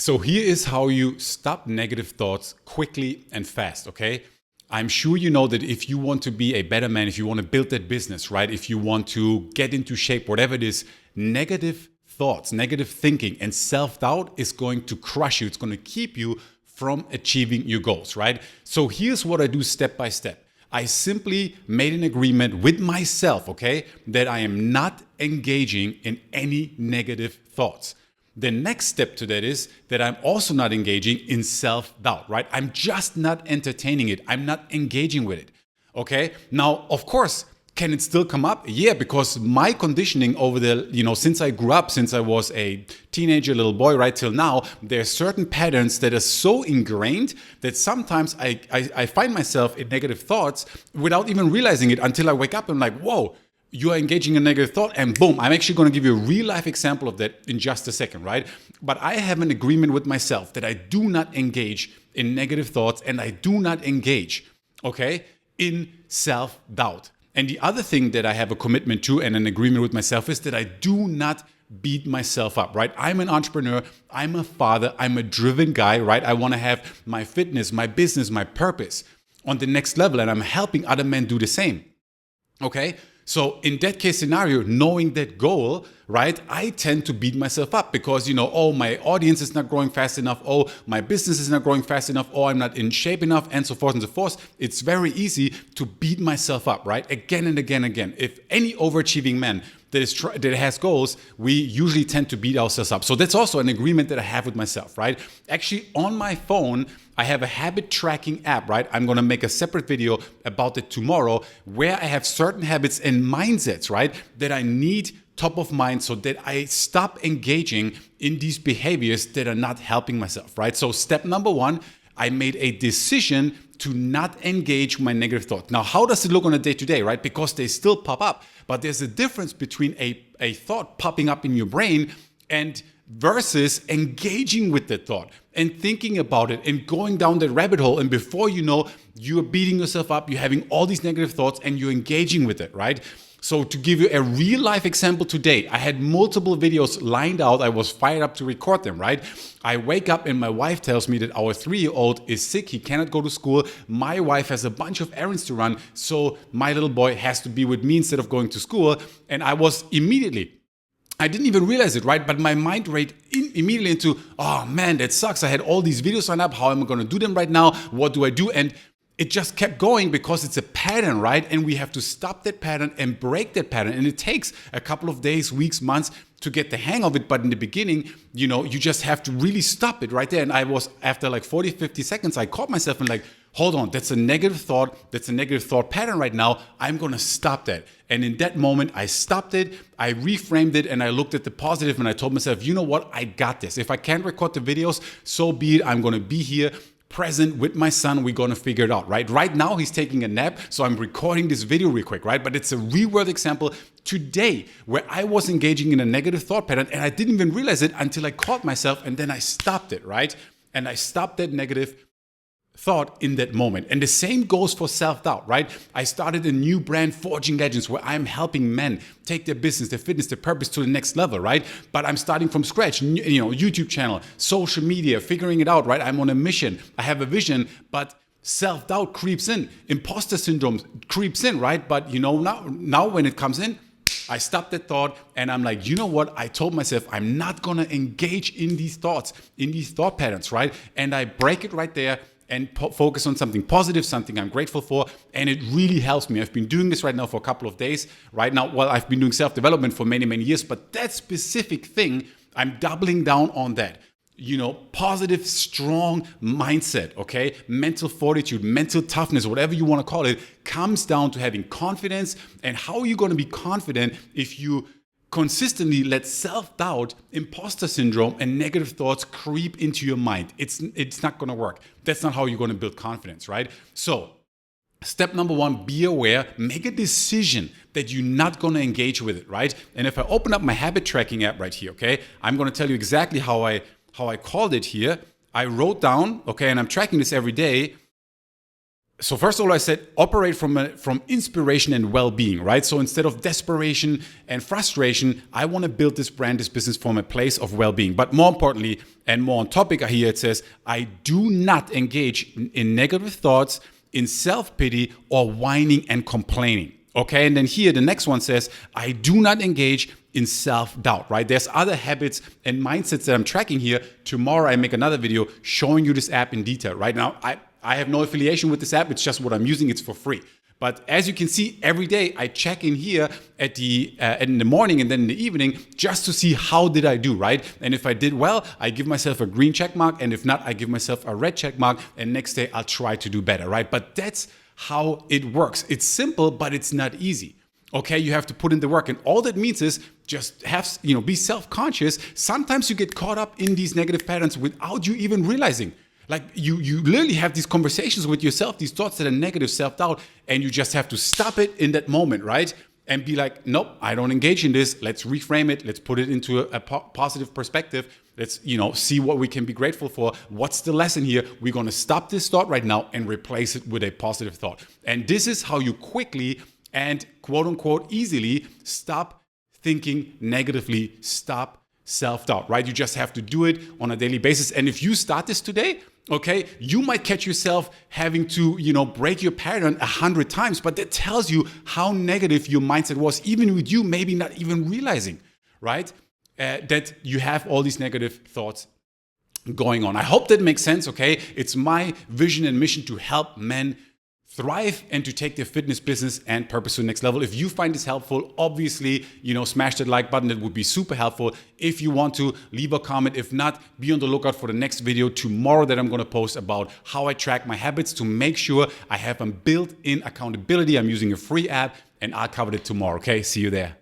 So here is how you stop negative thoughts quickly and fast, okay? I'm sure you know that if you want to be a better man, if you want to build that business, right? If you want to get into shape, whatever it is, negative thoughts, negative thinking, and self-doubt is going to crush you. It's going to keep you from achieving your goals, right? So here's what I do step by step. I simply made an agreement with myself, okay, that I am not engaging in any negative thoughts. The next step to that is that I'm also not engaging in self-doubt, right? I'm just not entertaining it. I'm not engaging with it, okay? Now, of course, can it still come up? Yeah, because my conditioning over since I grew up, since I was a teenager, little boy, right till now, there are certain patterns that are so ingrained that sometimes I find myself in negative thoughts without even realizing it until I wake up and I'm like, whoa, you are engaging in a negative thought, and boom, I'm actually going to give you a real life example of that in just a second, right? But I have an agreement with myself that I do not engage in negative thoughts and I do not engage, okay, in self-doubt. And the other thing that I have a commitment to and an agreement with myself is that I do not beat myself up, right? I'm an entrepreneur, I'm a father, I'm a driven guy, right? I want to have my fitness, my business, my purpose on the next level, and I'm helping other men do the same, okay? So in that case scenario, knowing that goal, right, I tend to beat myself up because, oh, my audience is not growing fast enough. Oh, my business is not growing fast enough. Oh, I'm not in shape enough, and so forth and so forth. It's very easy to beat myself up, right? Again and again and again. If any overachieving man that has goals, we usually tend to beat ourselves up. So that's also an agreement that I have with myself, right? Actually, on my phone, I have a habit tracking app, right? I'm gonna make a separate video about it tomorrow where I have certain habits and mindsets, right, that I need top of mind so that I stop engaging in these behaviors that are not helping myself, right? So step number one, I made a decision to not engage my negative thought. Now, how does it look on a day-to-day, right? Because they still pop up, but there's a difference between a thought popping up in your brain and versus engaging with that thought and thinking about it and going down that rabbit hole. And before you know, you're beating yourself up, you're having all these negative thoughts and you're engaging with it, right? So to give you a real life example today, I had multiple videos lined out. I was fired up to record them, right? I wake up and my wife tells me that our 3-year-old is sick. He cannot go to school. My wife has a bunch of errands to run. So my little boy has to be with me instead of going to school. And I didn't even realize it, right? But my mind rate immediately into, oh man, that sucks. I had all these videos lined up. How am I going to do them right now? What do I do? And it just kept going because it's a pattern, right? And we have to stop that pattern and break that pattern. And it takes a couple of days, weeks, months to get the hang of it. But in the beginning, you just have to really stop it right there. And after like 40, 50 seconds, I caught myself and like, hold on, that's a negative thought. That's a negative thought pattern right now. I'm going to stop that. And in that moment, I stopped it. I reframed it and I looked at the positive and I told myself, you know what? I got this. If I can't record the videos, so be it. I'm going to be here present with my son. We're going to figure it out, right? Right now, he's taking a nap. So I'm recording this video real quick, right? But it's a real world example today where I was engaging in a negative thought pattern and I didn't even realize it until I caught myself and then I stopped it, right? And I stopped that negative thought in that moment. And the same goes for self-doubt, right? I started a new brand, Forging Legends, where I'm helping men take their business, their fitness, their purpose to the next level, right? But I'm starting from scratch, YouTube channel, social media, figuring it out, right? I'm on a mission. I have a vision, but self-doubt creeps in. Imposter syndrome creeps in, right? But now when it comes in, I stopped that thought and I'm like, you know what? I told myself I'm not going to engage in these thoughts, in these thought patterns, right? And I break it right there and focus on something positive, something I'm grateful for. And it really helps me. I've been doing this right now for a couple of days. Right now, well, I've been doing self-development for many, many years, but that specific thing, I'm doubling down on that. Positive, strong mindset, okay? Mental fortitude, mental toughness, whatever you want to call it, comes down to having confidence. And how are you going to be confident if you consistently let self-doubt, imposter syndrome, and negative thoughts creep into your mind? It's not going to work. That's not how you're going to build confidence, right? So step number one, be aware, make a decision that you're not going to engage with it, right? And if I open up my habit tracking app right here, okay, I'm going to tell you exactly how I called it here. I wrote down, okay, and I'm tracking this every day, So first of all, I said operate from inspiration and well-being, right? So instead of desperation and frustration, I want to build this brand, this business from a place of well-being. But more importantly, and more on topic here, it says, I do not engage in negative thoughts, in self-pity, or whining and complaining. Okay, and then here the next one says, I do not engage in self-doubt, right? There's other habits and mindsets that I'm tracking here. Tomorrow I make another video showing you this app in detail. Right now, I have no affiliation with this app. It's just what I'm using. It's for free. But as you can see, every day I check in here in the morning and then in the evening just to see how did I do, right? And if I did well, I give myself a green check mark. And if not, I give myself a red check mark. And next day I'll try to do better, right? But that's how it works. It's simple, but it's not easy. Okay, you have to put in the work. And all that means is just have, be self-conscious. Sometimes you get caught up in these negative patterns without you even realizing. Like you literally have these conversations with yourself, these thoughts that are negative, self-doubt, and you just have to stop it in that moment, right? And be like, nope, I don't engage in this. Let's reframe it. Let's put it into a positive perspective. Let's, see what we can be grateful for. What's the lesson here? We're going to stop this thought right now and replace it with a positive thought. And this is how you quickly and quote unquote easily stop thinking negatively, stop self-doubt, right? You just have to do it on a daily basis. And if you start this today, okay, you might catch yourself having to, break your pattern 100 times, but that tells you how negative your mindset was, even with you maybe not even realizing, right? That you have all these negative thoughts going on. I hope that makes sense, okay? It's my vision and mission to help men thrive and to take their fitness business and purpose to the next level. If you find this helpful, obviously, smash that like button. That would be super helpful. If you want to, leave a comment. If not, be on the lookout for the next video tomorrow that I'm going to post about how I track my habits to make sure I have a built-in accountability. I'm using a free app and I'll cover it tomorrow. Okay, see you there.